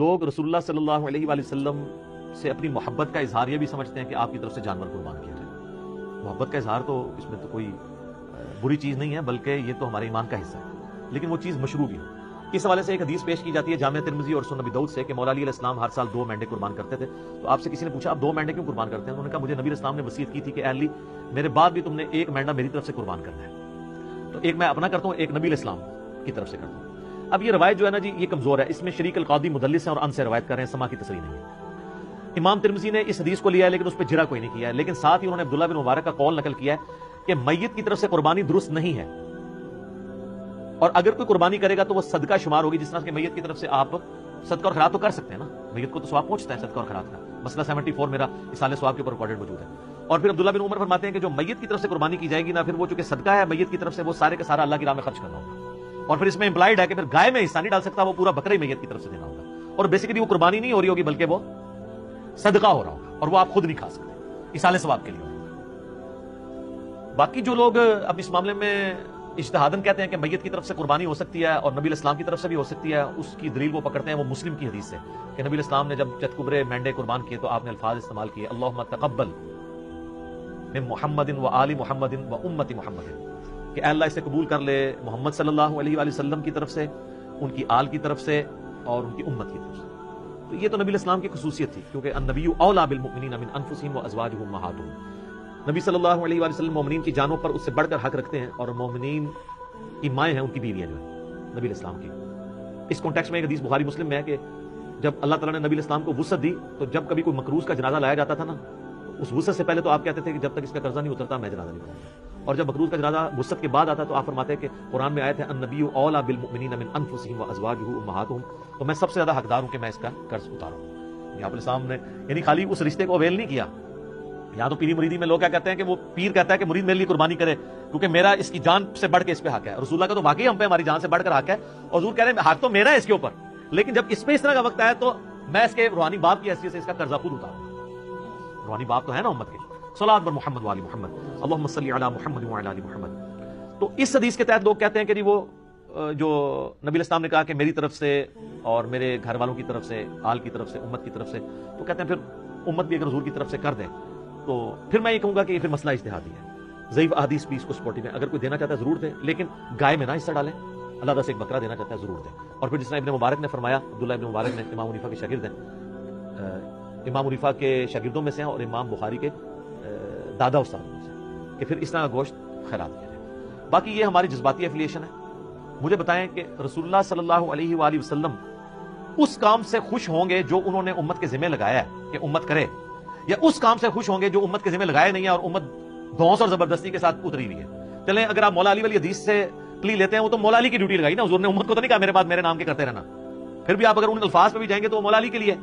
لوگ رسول اللہ صلی اللہ علیہ وآلہ وسلم سے اپنی محبت کا اظہار یہ بھی سمجھتے ہیں کہ آپ کی طرف سے جانور قربان کیا جائے. محبت کا اظہار تو اس میں تو کوئی بری چیز نہیں ہے، بلکہ یہ تو ہمارے ایمان کا حصہ ہے، لیکن وہ چیز مشروع بھی ہے. اس حوالے سے ایک حدیث پیش کی جاتی ہے جامعہ ترمذی اور سنن ابی داؤد سے کہ مولا علی علیہ السلام ہر سال 2 مینڈے قربان کرتے تھے. تو آپ سے کسی نے پوچھا آپ 2 مینڈے کیوں قربان کرتے ہیں؟ انہوں نے کہا مجھے نبی علیہ السلام نے وصیت کی تھی کہ اے علی میرے بعد بھی تم نے 1 مینڈا میری طرف سے قربان کرنا ہے، تو ایک میں اپنا کرتا ہوں، ایک نبی علیہ السلام کی طرف سے کرتا ہوں. اب یہ روایت جو ہے نا جی یہ کمزور ہے، اس میں شریک القاضی مدلس ہیں اور ان سے روایت کر رہے ہیں، سما کی تصریح نہیں ہے. امام ترمذی نے اس حدیث کو لیا ہے لیکن اس پہ جرا کوئی نہیں کیا ہے، لیکن ساتھ ہی انہوں نے عبداللہ بن مبارک کا قول نقل کیا ہے کہ میت کی طرف سے قربانی درست نہیں ہے، اور اگر کوئی قربانی کرے گا تو وہ صدقہ شمار ہوگی. جس طرح کہ میت کی طرف سے آپ صدقہ اور خیرات تو کر سکتے ہیں نا، میت کو تو ثواب پہنچتا ہے صدقہ اور خیرات کا. مسئلہ 74 میرا اصالہ ثواب کے اوپر ریکارڈڈ موجود ہے. اور پھر عبداللہ بن عمر فرماتے ہیں کہ جو میت کی طرف سے قربانی کی جائے گی نا، پھر وہ چونکہ صدقہ ہے میت کی طرف سے، وہ سارے کا سارا اللہ کی راہ میں خرچ کرنا ہوگا. اور پھر اس میں امپلائڈ ہے کہ پھر گائے میں حصہ نہیں ڈال سکتا، وہ پورا بکرا ہی میت کی طرف سے دینا ہوگا. اور بیسیکلی وہ قربانی نہیں ہو رہی ہوگی بلکہ وہ صدقہ ہو رہا ہوگا، اور وہ آپ خود نہیں کھا سکتے، اصالہ ثواب کے لیے ہوگا. باقی جو لوگ اب اس معاملے میں اجتہاداً کہتے ہیں کہ میت کی طرف سے قربانی ہو سکتی ہے اور نبی علیہ السلام کی طرف سے بھی ہو سکتی ہے، اس کی دلیل وہ پکڑتے ہیں وہ مسلم کی حدیث سے کہ نبی علیہ السلام نے جب چتکبرے مینڈے قربان کیے تو آپ نے الفاظ استعمال کیے اللہم تقبل من محمد و آل محمد و امت محمد، کہ اے اللہ اسے قبول کر لے محمد صلی اللہ علیہ وآلہ وسلم کی طرف سے، ان کی آل کی طرف سے اور ان کی امت کی طرف سے. تو یہ تو نبی علیہ السلام کی خصوصیت تھی، کیونکہ النبی اولیٰ بالمؤمنین من انفسہم وازواجہ امہاتہم. نبی صلی اللہ علیہ وآلہ وسلم مومنین کی جانوں پر اس سے بڑھ کر حق رکھتے ہیں، اور مومنین کی مائیں ہیں ان کی بیویاں جو ہیں نبی علیہ السلام کی. اس کانٹیکسٹ میں ایک حدیث بخاری مسلم میں ہے کہ جب اللہ تعالیٰ نے نبی علیہ السلام کو وسعت دی تو جب کبھی کوئی مقروض کا جنازہ لایا جاتا تھا نا، اس وسعت سے پہلے تو آپ کہتے تھے کہ جب تک اس کا قرضہ نہیں اترتا میں جنازہ نہیں پڑھوں گا، اور جب مقروض کا جنازہ وسعت کے بعد آتا تو آپ فرماتے ہیں کہ قرآن میں آیت ہے النبی اولیٰ بالمؤمنین من انفسہم وازواجہ امہاتہم، تو میں سب سے زیادہ حقدار ہوں کہ میں اس کا قرض اتاروں. آپ علیہ السلام نے یعنی خالی اس رشتے کو اویل نہیں کیا. یہاں تو پیری مریدی میں لوگ کیا کہتے ہیں کہ وہ پیر کہتا ہے کہ مرید میرے لیے قربانی کرے کیونکہ میرا اس کی جان سے بڑھ کے اس پہ حق ہے. رسول اللہ کا تو واقعی ہم پہ ہماری جان سے بڑھ کر حق ہے، اور حضور کہہ رہے ہیں حق تو میرا ہے اس کے اوپر، لیکن جب اس پہ اس طرح کا وقت آیا تو میں اس کے روحانی باپ کی حیثیت سے اس کا قرضہ خود اتاروں. روحانی باپ تو ہے نا امت کے. صلاۃ بر محمد وعلی محمد اللہم صلی علی محمد وعلی آل محمد. تو اس حدیث کے تحت لوگ کہتے ہیں کہ جی وہ جو نبی علیہ السلام نے کہا کہ میری طرف سے اور میرے گھر والوں کی طرف سے، آل کی طرف سے، امت کی طرف سے، تو کہتے ہیں پھر امت بھی اگر حضور کی طرف سے کر دیں تو پھر میں یہ کہوں گا کہ یہ پھر مسئلہ اجتہادی ہے. ضعیف احادیث بھی اس کو سپورٹنگ ہے، اگر کوئی دینا چاہتا ہے ضرور دے، لیکن گائے میں نہ حصہ ڈالیں. اللہ تعالیٰ سے ایک بکرا دینا چاہتا ہے ضرور دیں. اور پھر جس طرح ابن مبارک نے فرمایا، عبداللہ ابن مبارک نے امام حنیفہ کے شاگرد ہیں، امام حنیفہ کے شاگردوں میں سے ہیں اور امام بخاری کے دادا استاد میں سے، کہ پھر اس طرح کا گوشت خیرات کیا جائے. باقی یہ ہماری جذباتی ایفیلیشن ہے. مجھے بتائیں کہ رسول اللہ صلی اللہ علیہ وآلہ وسلم اس کام سے خوش ہوں گے جو انہوں نے امت کے ذمہ لگایا ہے کہ امت کرے، یا اس کام سے خوش ہوں گے جو امت کے ذمہ لگایا نہیں ہے اور امت دھونس اور زبردستی کے ساتھ اتری ہوئی ہے؟ چلیں اگر آپ مولا علی والی حدیث سے پلی لیتے ہیں، وہ تو مولا علی کی ڈیوٹی لگائی نا، حضور نے امت کو تو نہیں کہا میرے بعد میرے نام کے کرتے رہنا. پھر بھی آپ اگر ان الفاظ پہ بھی جائیں گے تو وہ مولا علی کے لیے